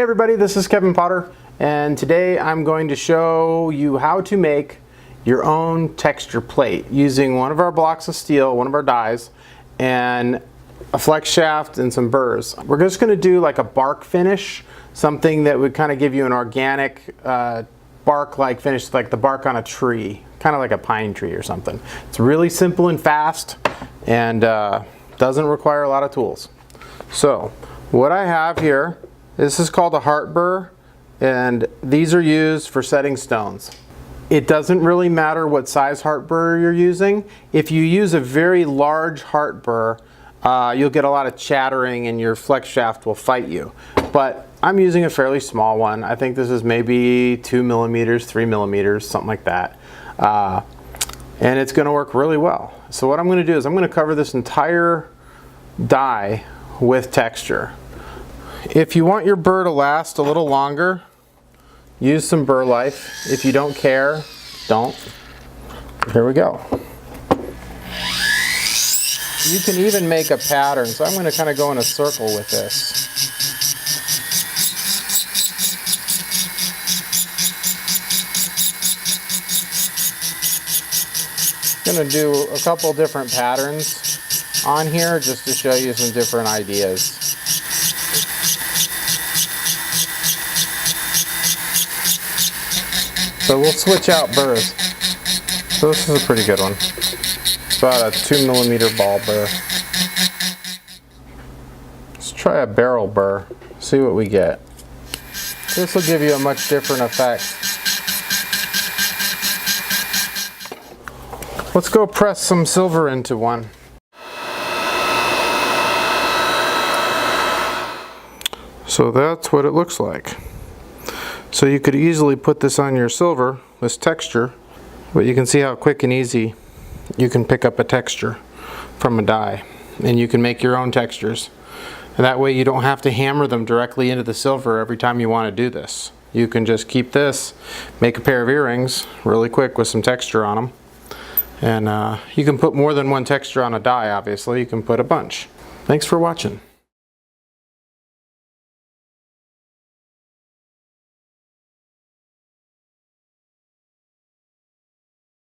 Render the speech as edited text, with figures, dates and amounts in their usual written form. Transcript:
Hey everybody, this is Kevin Potter, and today I'm going to show you how to make your own texture plate using one of our blocks of steel, one of our dies, and a flex shaft and some burrs. We're just going to do like a bark finish, something that would kind of give you an organic bark-like finish, like the bark on a tree, kind of like a pine tree or something. It's really simple and fast and doesn't require a lot of tools. So what I have here, this is called a heart burr, and these are used for setting stones. It doesn't really matter what size heart burr you're using. If you use a very large heart burr, you'll get a lot of chattering and your flex shaft will fight you. But I'm using a fairly small one. I think this is maybe 2 millimeters, 3 millimeters, something like that. And it's going to work really well. So what I'm going to do is I'm going to cover this entire die with texture. If you want your burr to last a little longer, use some burr life. If you don't care, don't. Here we go. You can even make a pattern, so I'm going to kind of go in a circle with this. I'm going to do a couple different patterns on here just to show you some different ideas. So we'll switch out burrs. So this is a pretty good one. It's about a 2 millimeter ball burr. Let's try a barrel burr, see what we get. This will give you a much different effect. Let's go press some silver into one. So that's what it looks like. So you could easily put this on your silver, this texture, but you can see how quick and easy you can pick up a texture from a die, and you can make your own textures. And that way you don't have to hammer them directly into the silver every time you want to do this. You can just keep this, make a pair of earrings really quick with some texture on them. And you can put more than one texture on a die, obviously. You can put a bunch. Thanks for watching.